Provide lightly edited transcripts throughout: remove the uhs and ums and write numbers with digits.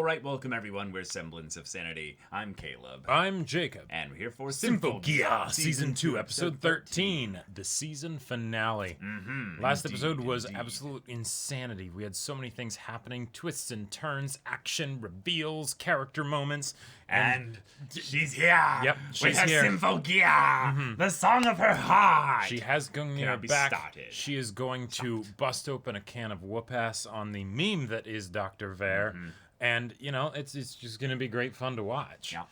right, welcome everyone. We're Semblance of Sanity. I'm Caleb. I'm Jacob. And we're here for Symphogear, Season 2, Episode 13, the season finale. Last episode was absolute insanity. We had so many things happening, twists and turns, action, reveals, character moments. And she's here. Yep, she's with her here. Symphogear, the song of her heart. She has Gungnir Cannot be back. started. She is going to bust open a can of whoop-ass on the meme that is Dr. Vare. And, you know, it's just going to be great fun to watch. Yeah.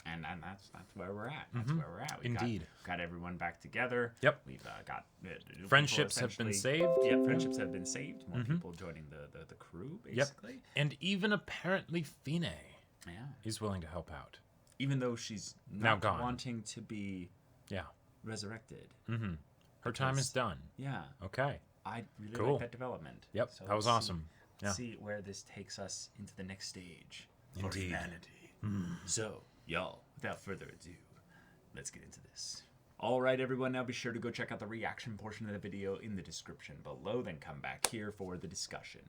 And that's where we're at. That's where we're at. Indeed. Got everyone back together. Yep. We've got new Friendships people have been essentially- saved. Yeah, friendships have been saved. More people joining the crew, basically. And even apparently Fine Yeah. is willing to help out. Even though she's Now not gone. wanting to be Yeah. resurrected. Her time is done. Yeah. Okay. I really Cool. like that development. Yep, So that was let's awesome. Yeah. See where this takes us into the next stage for Indeed. humanity. So, y'all, without further ado, let's get into this. All right, everyone, now be sure to go check out the reaction portion of the video in the description below, then come back here for the discussion.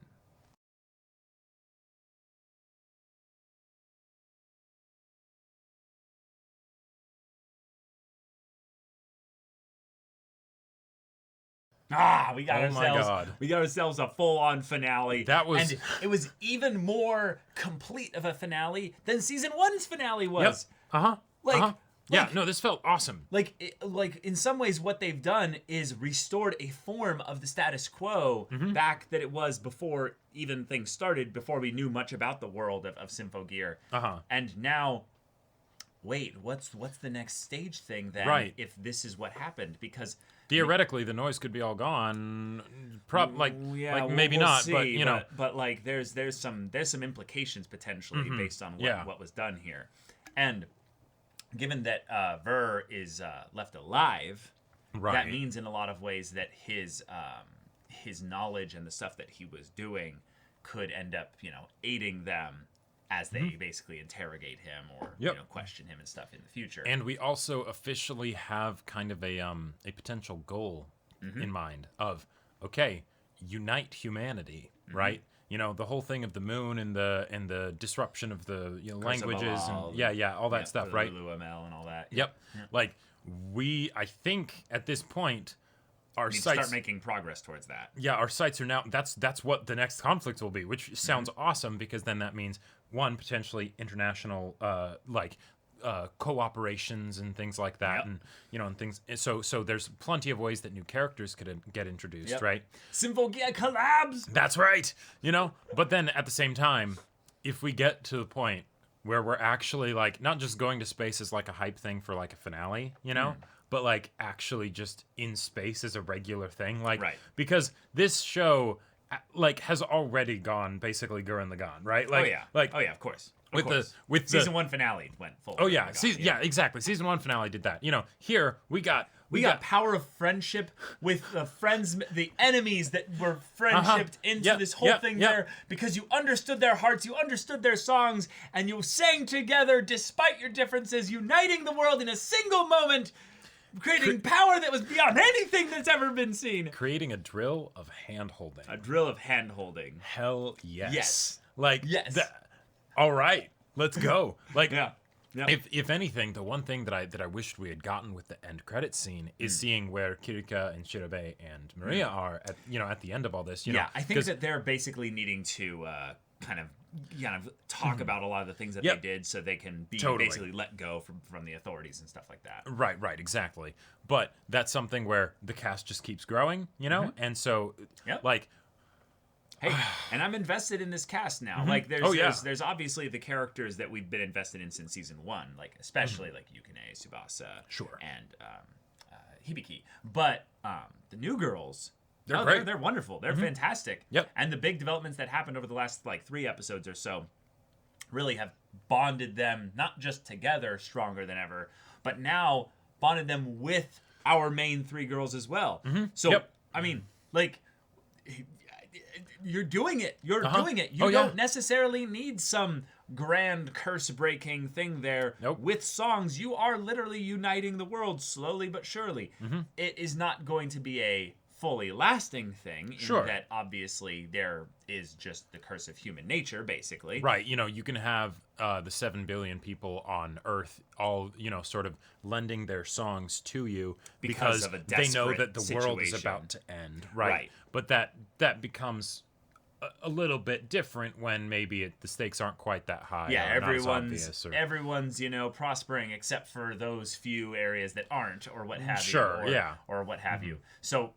We got Oh my ourselves. God. We got ourselves a full-on finale. That was- and it was even more complete of a finale than season 1's finale was. Yeah, no, this felt awesome. Like in some ways, what they've done is restored a form of the status quo back that it was before even things started, before we knew much about the world of Symphogear. And now, wait, what's the next stage thing then? Right. If this is what happened, because Theoretically, the noise could be all gone. Maybe we'll not, see, but you know. but like there's some implications potentially based on what was done here, and given that Ver is left alive, that means in a lot of ways that his knowledge and the stuff that he was doing could end up aiding them as they basically interrogate him or question him and stuff in the future. And we also officially have kind of a potential goal in mind of, okay, unite humanity, right? You know, the whole thing of the moon and the disruption of the languages and all that stuff, right? LUML and all that. Yep. Like I think at this point our We need to sights start making progress towards that. Yeah, our sights are now. That's what the next conflict will be, which sounds awesome because then that means one potentially international cooperations and things like that, and and things. So there's plenty of ways that new characters could get introduced, right? Symphogear collabs. That's right. But then at the same time, if we get to the point where we're actually not just going to space as like a hype thing for like a finale, but like actually just in space as a regular thing, because this show has already gone basically Gurren Lagann, right? Of course. With season 1 finale went full. Oh yeah, exactly. Season 1 finale did that. Here we got power of friendship with the friends, the enemies that were friendshipped into this whole thing there, because you understood their hearts, you understood their songs, and you sang together despite your differences, uniting the world in a single moment, creating power that was beyond anything that's ever been seen. Creating a drill of hand-holding. A drill of hand-holding. Hell yes. Yes. Yes. All right, let's go. Yeah. If anything, the one thing that I wished we had gotten with the end credit scene is seeing where Kirika and Shirabe and Maria are at the end of all this. I think that they're basically needing to kind of talk about a lot of the things that they did, so they can be basically let go from the authorities and stuff like that. Right, exactly. But that's something where the cast just keeps growing, and so Hey, and I'm invested in this cast now. There's obviously the characters that we've been invested in since season 1, especially Yukine, Tsubasa, and Hibiki. But the new girls, they're great. They're wonderful. They're fantastic. Yep. And the big developments that happened over the last 3 episodes or so really have bonded them not just together stronger than ever, but now bonded them with our main 3 girls as well. So I mean, you're doing it. You're doing it. You don't necessarily need some grand curse-breaking thing there. With songs, you are literally uniting the world slowly but surely. It is not going to be a fully lasting thing in Sure. that obviously there is just the curse of human nature, basically. Right. You can have the 7 billion people on Earth all, sort of lending their songs to you because of a they know desperate that the world is situation. about to end. Right. Right. But that becomes a little bit different when maybe the stakes aren't quite that high. Yeah, or not as obvious, everyone's prospering except for those few areas that aren't, or what have Sure, you, or what have you. So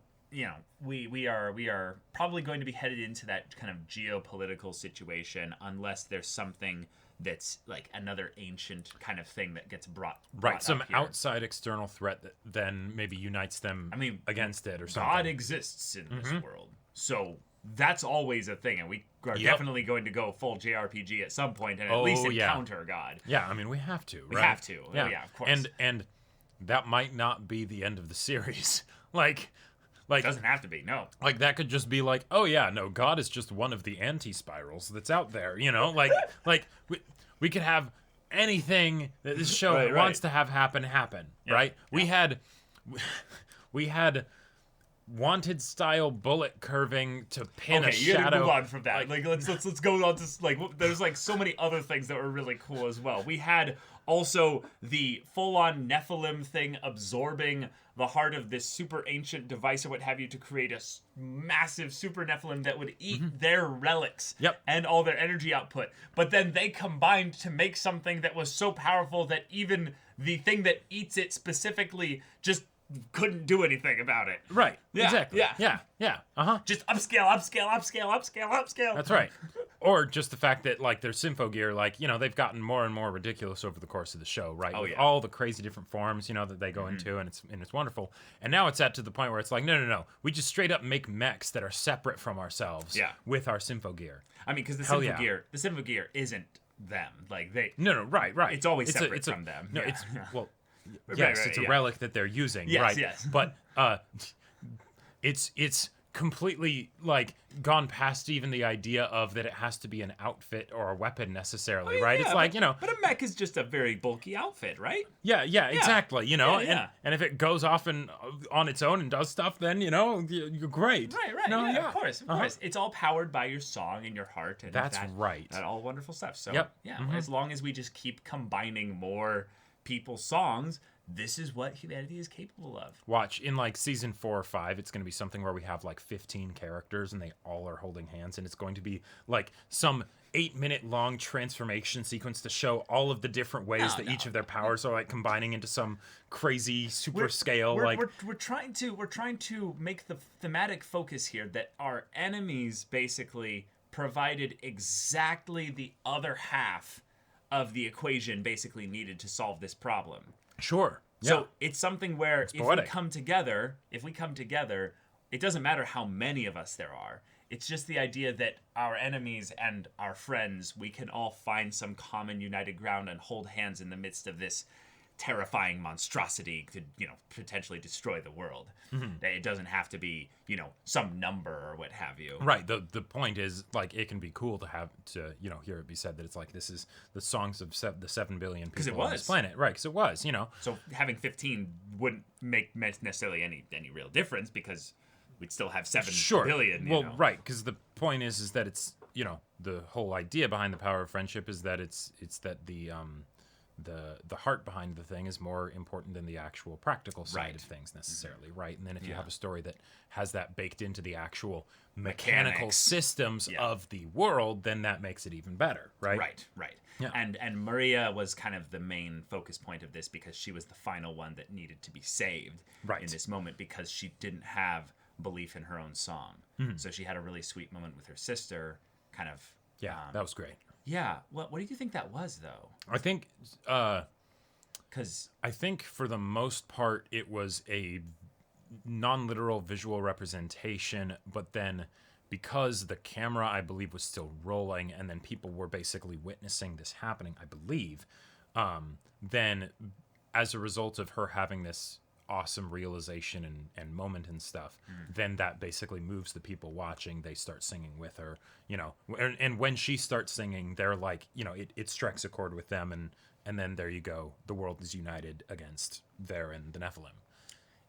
we are probably going to be headed into that kind of geopolitical situation unless there's something that's like another ancient kind of thing that gets brought some up here. outside external threat that then maybe unites them against it or something. God exists in this world, so that's always a thing, and we are definitely going to go full JRPG at some point and at least encounter God. Yeah, I mean, we have to, right? We have to. Yeah. Oh, yeah, of course. And that might not be the end of the series. Like it doesn't have to be, no. Like, that could just be like, oh yeah, no, God is just one of the anti-spirals that's out there, like we could have anything that this show wants to have happen, right? Yeah. We had wanted style bullet curving to pin a you shadow. gotta move on from that. Like let's go on to there's like so many other things that were really cool as well. We had also the full-on Nephilim thing absorbing the heart of this super ancient device or what have you to create a massive super Nephilim that would eat their relics and all their energy output. But then they combined to make something that was so powerful that even the thing that eats it specifically just couldn't do anything about it. Right. Yeah, Exactly. yeah. Yeah. Uh-huh. Just upscale. That's right. Or just the fact that, like, their Symphogear, they've gotten more and more ridiculous over the course of the show, right? Oh, With yeah. all the crazy different forms, that they go into, and it's wonderful. And now it's to the point where it's like, no. We just straight up make mechs that are separate from ourselves with our Symphogear. I mean, because the Symphogear isn't them. Like, they... No, right. It's always separate from them. No, yeah. it's... Well... Yes, it's a relic that they're using, right? Yes. But it's completely like gone past even the idea of that it has to be an outfit or a weapon necessarily, right? It's like, but a mech is just a very bulky outfit, right? Yeah, exactly. And if it goes off and on its own and does stuff, then you're great. Right. No, of course. It's all powered by your song and your heart, and that's right. That all wonderful stuff. So Yep. As long as we just keep combining more people's songs, this is what humanity is capable of. Watch in like season 4 or 5, it's going to be something where we have like 15 characters and they all are holding hands, and it's going to be like some 8-minute long transformation sequence to show all of the different ways that each of their powers are like combining into some crazy super scale. We're trying to make the thematic focus here that our enemies basically provided exactly the other half of the equation basically needed to solve this problem. Sure. So it's something where if we come together, it doesn't matter how many of us there are. It's just the idea that our enemies and our friends, we can all find some common united ground and hold hands in the midst of this terrifying monstrosity to, potentially destroy the world. It doesn't have to be, some number or what have you. Right. The point is, like, it can be cool to have to, hear it be said that it's like, this is the songs of the 7 billion people on this planet. Right. Because it was, So having 15 wouldn't make necessarily any real difference because we'd still have 7 billion. Well, right. Because the point is that it's, the whole idea behind the power of friendship is that it's that the heart behind the thing is more important than the actual practical side of things necessarily, right? And then if you have a story that has that baked into the actual mechanical systems of the world, then that makes it even better, right? Right. Yeah. And Maria was kind of the main focus point of this because she was the final one that needed to be saved in this moment because she didn't have belief in her own song. So she had a really sweet moment with her sister, kind of. Yeah, that was great. Yeah. What do you think that was, though? I think, because I think for the most part, it was a non-literal visual representation, but then because the camera, I believe, was still rolling, and then people were basically witnessing this happening, I believe, then as a result of her having this awesome realization and moment and stuff, then that basically moves the people watching. They start singing with her, and when she starts singing, they're like, it strikes a chord with them, and then there you go. The world is united against there and the Nephilim.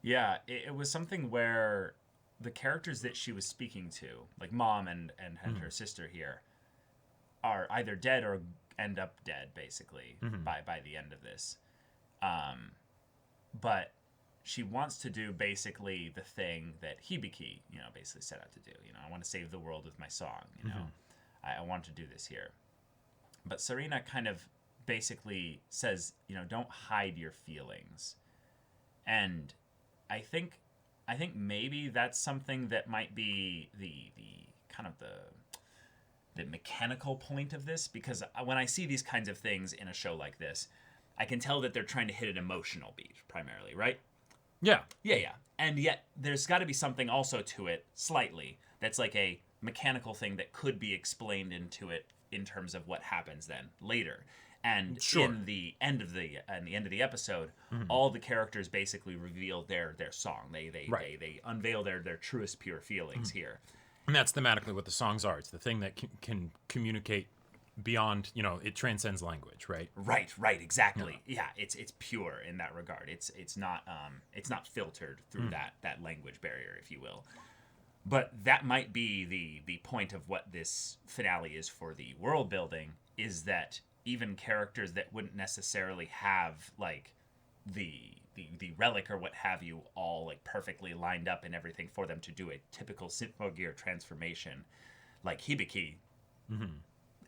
Yeah, it was something where the characters that she was speaking to, like Mom and her sister here, are either dead or end up dead, basically, by the end of this. But she wants to do basically the thing that Hibiki, basically set out to do. I want to save the world with my song, I want to do this here. But Serena kind of basically says, don't hide your feelings. And I think maybe that's something that might be the kind of the mechanical point of this, because when I see these kinds of things in a show like this, I can tell that they're trying to hit an emotional beat primarily, right? Yeah. Yeah. And yet there's got to be something also to it slightly that's like a mechanical thing that could be explained into it in terms of what happens then later. And in the end of the episode, all the characters basically reveal their song. They unveil their truest pure feelings here. And that's thematically what the songs are. It's the thing that can communicate beyond, it transcends language, right? Right, exactly. Yeah, it's pure in that regard. It's not filtered through that language barrier, if you will. But that might be the point of what this finale is for the world building, is that even characters that wouldn't necessarily have like the relic or what have you all like perfectly lined up and everything for them to do a typical Symphogear transformation, like Hibiki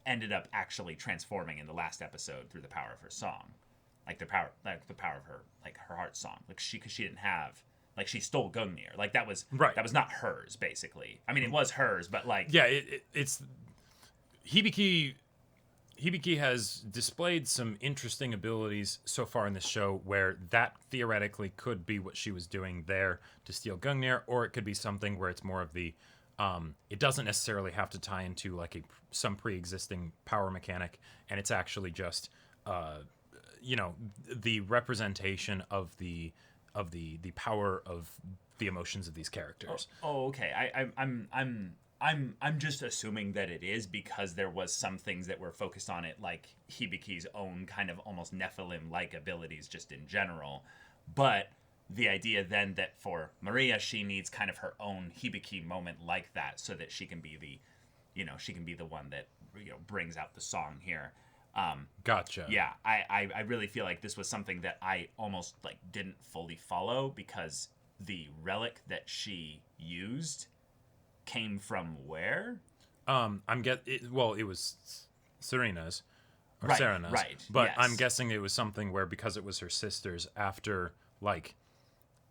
ended up actually transforming in the last episode through the power of her song, like the power of her, like her heart song, because she didn't have, like, she stole Gungnir, like that was not hers basically. I mean, it was hers, but like it's Hibiki has displayed some interesting abilities so far in this show where that theoretically could be what she was doing there to steal Gungnir, or it could be something where it's more of the it doesn't necessarily have to tie into like some pre-existing power mechanic, and it's actually just the representation of the power of the emotions of these characters. Oh, okay. I'm just assuming that it is because there was some things that were focused on it, like Hibiki's own kind of almost Nephilim-like abilities just in general. But the idea then that for Maria, she needs kind of her own Hibiki moment like that, so that she can be the one that brings out the song here. Gotcha. Yeah, I really feel like this was something that I almost like didn't fully follow, because the relic that she used came from where? It was Serena's or right, Serena's, right? But yes. I'm guessing it was something where, because it was her sister's, after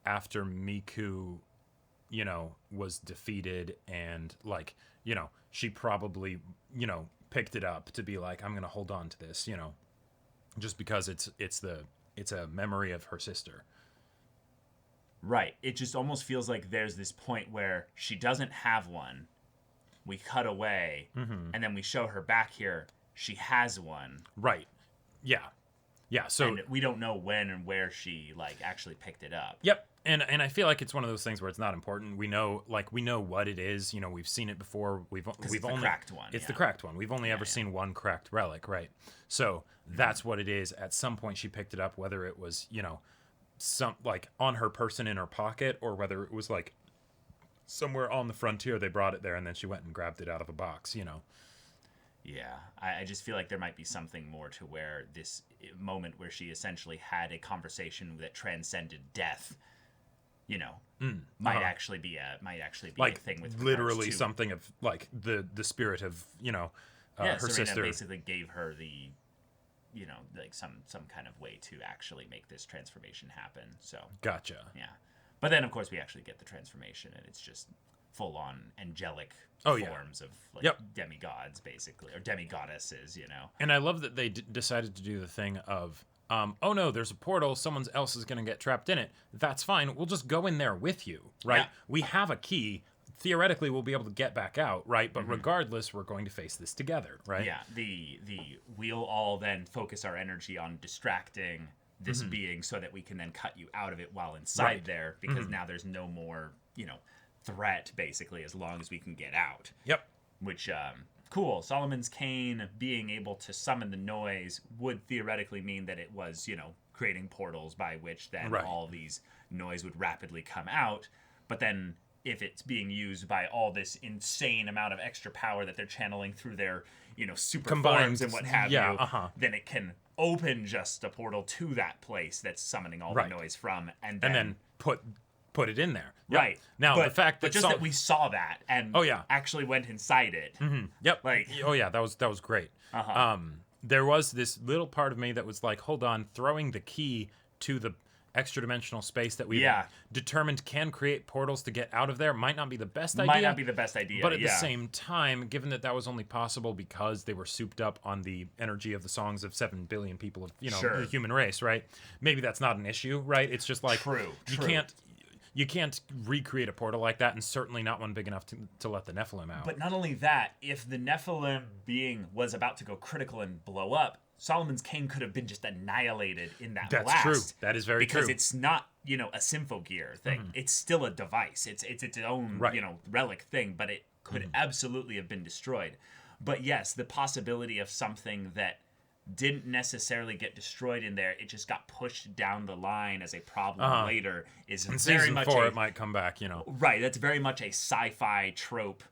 Miku, was defeated, and she probably picked it up to be like, I'm gonna hold on to this, just because it's a memory of her sister. Right. It just almost feels like there's this point where she doesn't have one. We cut away, and then we show her back here. She has one. Right. Yeah. Yeah. So and we don't know when and where she actually picked it up. Yep. And I feel like it's one of those things where it's not important. We know what it is. We've seen it before. We've only the cracked one. It's the cracked one. We've only ever seen one cracked relic, right? So that's what it is. At some point, she picked it up, whether it was some on her person in her pocket, or whether it was somewhere on the frontier they brought it there, and then she went and grabbed it out of a box. Yeah, I just feel like there might be something more to where this moment where she essentially had a conversation that transcended death, might actually be a thing with literally something of the spirit of her Serena sister basically gave her the some kind of way to actually make this transformation happen. So gotcha. Yeah, but then of course we actually get the transformation, and it's just full on angelic forms of demigods, basically, or demigoddesses, And I love that they decided to do the thing of, oh no, there's a portal, someone else is going to get trapped in it. That's fine. We'll just go in there with you, right? Yeah. We have a key. Theoretically, we'll be able to get back out, right? But regardless, we're going to face this together, right? Yeah. We'll all then focus our energy on distracting this being, so that we can then cut you out of it while inside there, because now there's no more, threat, basically, as long as we can get out. Yep. Which, cool. Solomon's Cane being able to summon the noise would theoretically mean that it was, creating portals by which then all these noise would rapidly come out. But then if it's being used by all this insane amount of extra power that they're channeling through their, super Combined, forms and what have yeah, you, then it can open just a portal to that place that's summoning all the noise from, and then put it in there. Yep. Right. Now, the fact that that we saw that and actually went inside it. Mm-hmm. Yep. Like, that was great. There was this little part of me that was like, hold on, throwing the key to the extra dimensional space that we've determined can create portals to get out of there might not be the best idea. Might not be the best idea. But at the same time, given that was only possible because they were souped up on the energy of the songs of 7 billion people of the human race, right? Maybe that's not an issue, right? It's just like you can't recreate a portal like that, and certainly not one big enough to let the Nephilim out. But not only that, if the Nephilim being was about to go critical and blow up, Solomon's Cane could have been just annihilated in that blast. That's true. That is very true. Because it's not, a Symphogear thing. It's still a device. It's its own, relic thing, but it could absolutely have been destroyed. But yes, the possibility of something that didn't necessarily get destroyed in there, it just got pushed down the line as a problem later, is in very season much 4 it might come back, Right, that's very much a sci-fi trope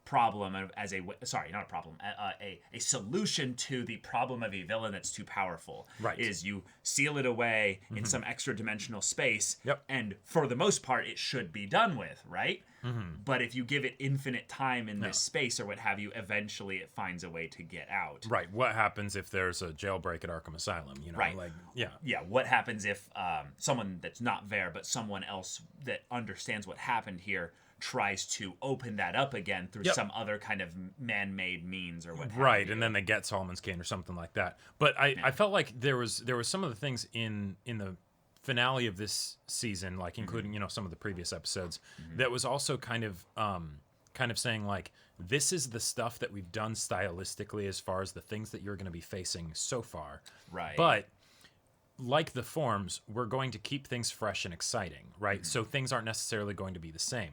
problem as a solution to the problem of a villain that's too powerful. Right. Is you seal it away in some extra dimensional space, Yep. and for the most part it should be done with, right? But if you give it infinite time in this space or what have you, eventually it finds a way to get out. Right. What happens if there's a jailbreak at Arkham Asylum? Right. Yeah. What happens if someone that's not there, but someone else that understands what happened here tries to open that up again through some other kind of man-made means or what have right, you. And then they get Solomon's Cane or something like that. But I felt like there was some of the things in the finale of this season, like including some of the previous episodes, that was also kind of saying like, this is the stuff that we've done stylistically as far as the things that you're going to be facing so far. Right. But like the forms, we're going to keep things fresh and exciting, right? So things aren't necessarily going to be the same.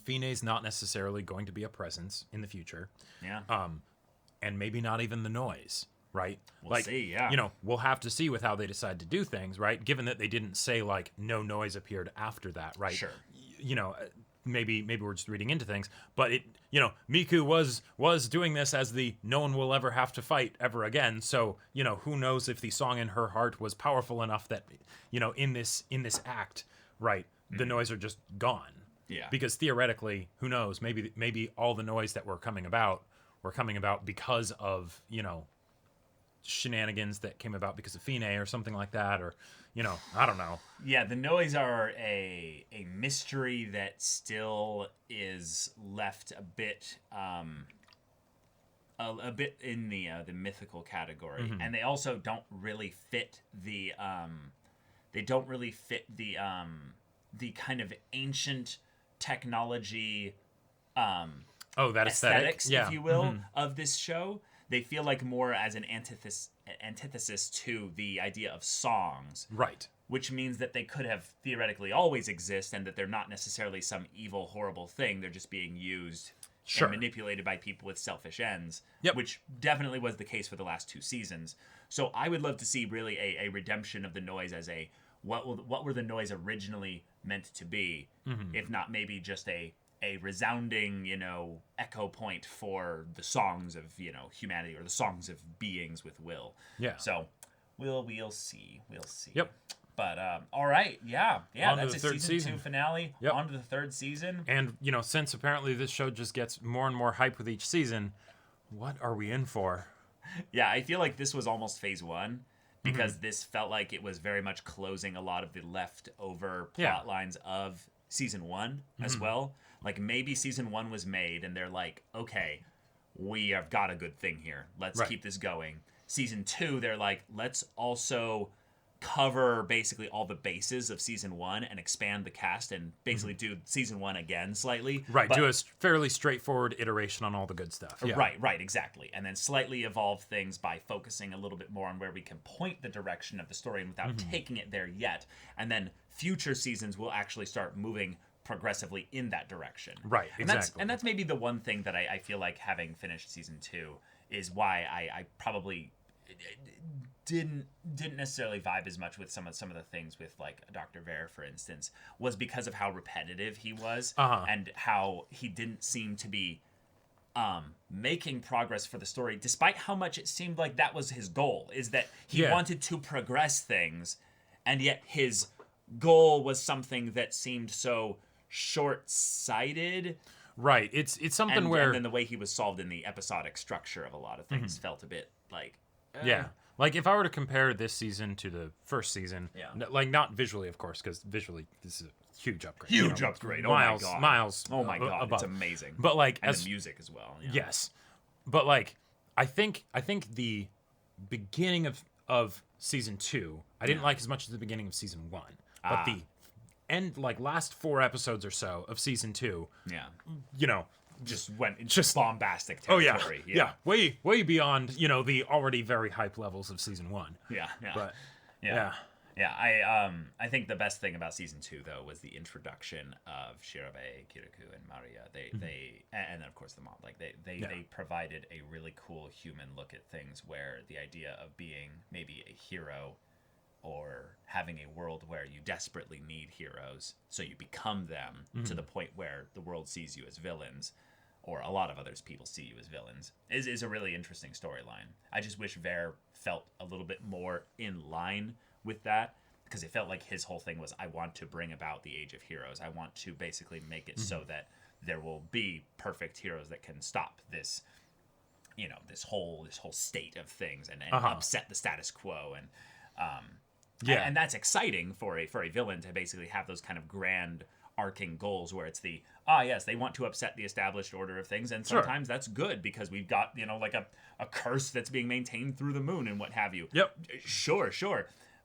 Fine's not necessarily going to be a presence in the future. Yeah. And maybe not even the noise, right? We'll see, yeah. We'll have to see with how they decide to do things, right? Given that they didn't say, like, no noise appeared after that, right? Sure. Maybe we're just reading into things, but Miku was doing this as the no one will ever have to fight ever again. So, who knows if the song in her heart was powerful enough that, in this act, right, the noise are just gone. Yeah. Because theoretically, who knows? Maybe all the noise that were coming about because of shenanigans that came about because of Fine or something like that, or I don't know. Yeah, the noise are a mystery that still is left a bit in the mythical category, and they also don't really fit the kind of ancient technology that aesthetics, yeah. if you will, of this show. They feel like more as an antithesis to the idea of songs. Right. Which means that they could have theoretically always exist, and that they're not necessarily some evil, horrible thing. They're just being used and manipulated by people with selfish ends, which definitely was the case for the last 2 seasons. So I would love to see really a redemption of the noise as a what were the noise originally meant to be, if not maybe just a resounding, echo point for the songs of, humanity, or the songs of beings with will. Yeah. So we'll see. Yep. But all right, yeah, on that's to the a third season 2 finale. Yep. On to the 3rd season. And since apparently this show just gets more and more hype with each season, what are we in for? Yeah, I feel like this was almost phase 1. Because this felt like it was very much closing a lot of the leftover plot lines of season 1 as well. Like, maybe season 1 was made and they're like, okay, we have got a good thing here. Let's keep this going. Season 2, they're like, let's also cover basically all the bases of season 1 and expand the cast and basically do season 1 again slightly. Right, do a fairly straightforward iteration on all the good stuff. Yeah. Right, exactly. And then slightly evolve things by focusing a little bit more on where we can point the direction of the story and without taking it there yet. And then future seasons will actually start moving progressively in that direction. Right, exactly. And that's maybe the one thing that I feel like, having finished season 2, is why I probably didn't necessarily vibe as much with some of the things with like Dr. Ver, for instance, was because of how repetitive he was and how he didn't seem to be making progress for the story, despite how much it seemed like that was his goal, is that he wanted to progress things, and yet his goal was something that seemed so short-sighted. Right. It's something where... And then the way he was solved in the episodic structure of a lot of things felt a bit like... Yeah. Like, if I were to compare this season to the first season, like, not visually, of course, because visually, this is a huge upgrade. Huge upgrade. Miles, oh, my God. Miles. Oh, my God. Above. It's amazing. But, like... And the music as well. Yeah. Yes. But, like, I think the beginning of season 2, I didn't like as much as the beginning of season 1. But the end, like, last 4 episodes or so of season 2, you know... Just went into bombastic territory. Way beyond, the already very hype levels of season 1. But I think the best thing about season 2 though was the introduction of Shirabe, Kirikou, and Maria. They and then of course the mom. Like they provided a really cool human look at things, where the idea of being maybe a hero or having a world where you desperately need heroes, so you become them to the point where the world sees you as villains, or a lot of others people see you as villains, is a really interesting storyline. I just wish Ver felt a little bit more in line with that, because it felt like his whole thing was, I want to bring about the Age of Heroes. I want to basically make it so that there will be perfect heroes that can stop this, this whole state of things and upset the status quo. And that's exciting for a villain to basically have those kind of grand arcing goals, where it's they want to upset the established order of things, and sometimes that's good because we've got like a curse that's being maintained through the moon and what have you. Sure,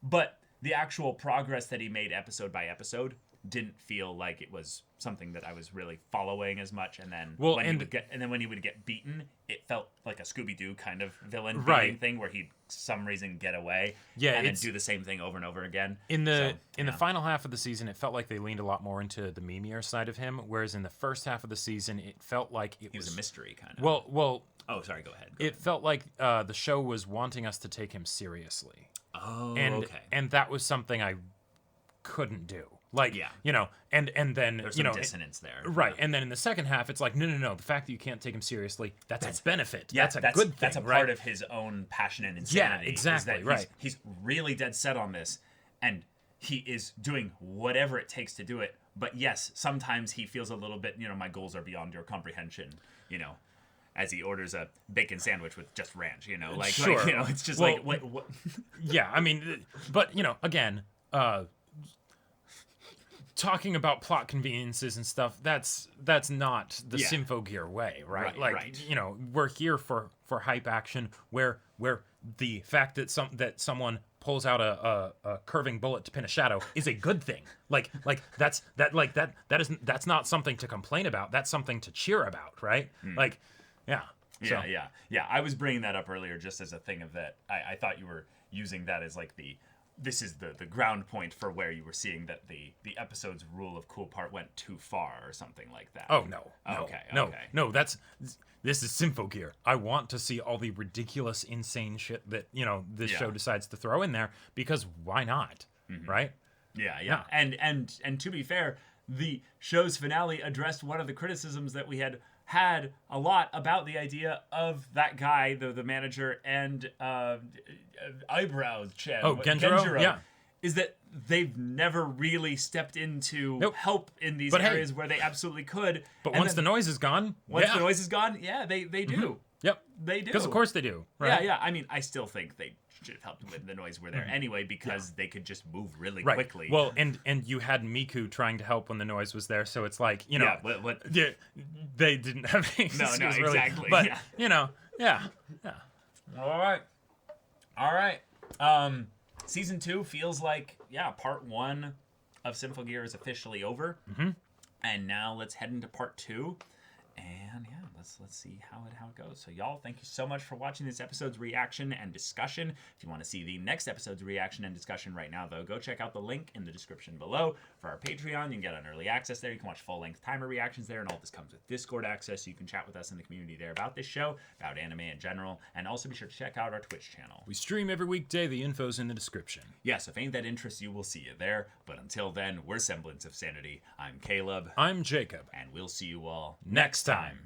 but the actual progress that he made episode by episode didn't feel like it was something that I was really following as much. And then when he would get beaten, it felt like a Scooby-Doo kind of villain beating thing, where he'd some reason get away and then do the same thing over and over again. In the final half of the season, it felt like they leaned a lot more into the memeier side of him, whereas in the first half of the season, it felt like he was a mystery kind of. Well. Oh, sorry. Go ahead. It felt like the show was wanting us to take him seriously. Oh, okay. And that was something I couldn't do. Like, and then, there's some dissonance there. Right. And then in the second half, it's like, no. The fact that you can't take him seriously, that's a benefit. That's a good thing. That's a part of his own passion and insanity. Yeah, exactly. He's really dead set on this, and he is doing whatever it takes to do it. But yes, sometimes he feels a little bit, my goals are beyond your comprehension, as he orders a bacon sandwich with just ranch, it's just what? Yeah, I mean, but, again, talking about plot conveniences and stuff, that's not the Symphogear way, right? We're here for hype action, where the fact that someone pulls out a curving bullet to pin a shadow is a good thing. That's not something to complain about. That's something to cheer about, right? Yeah. I was bringing that up earlier just as a thing of that. I thought you were using that as like this is the ground point for where you were seeing that the episode's rule of cool part went too far or something like that. Oh, no. No, this is Symphogear. I want to see all the ridiculous, insane shit that, this show decides to throw in there, because why not? Right? Yeah. And to be fair, the show's finale addressed one of the criticisms that we had a lot about the idea of that guy, the manager, and eyebrows Chen. Oh, Genjiro? Yeah. Is that they've never really stepped into help in these areas where they absolutely could. But once the noise is gone, the noise is gone, they do. Yep. They do. Because of course they do. Right? Yeah. I mean, I still think they should have helped when the noise were there anyway, because they could just move really quickly. Well, and you had Miku trying to help when the noise was there, so it's like, they didn't have any excuse, really. Exactly. But, yeah. All right. Season 2 feels like, part 1 of Symphogear is officially over. And now let's head into part 2. And let's see how it goes. So y'all, thank you so much for watching this episode's reaction and discussion. If you want to see the next episode's reaction and discussion right now, though, go check out the link in the description below for our Patreon. You can get an early access there. You can watch full-length timer reactions there, and all this comes with Discord access, so you can chat with us in the community there about this show, about anime in general, and also be sure to check out our Twitch channel. We stream every weekday. The info's in the description. Yes, if ain't that interests you, we'll see you there. But until then, we're Semblance of Sanity. I'm Caleb. I'm Jacob. And we'll see you all next time.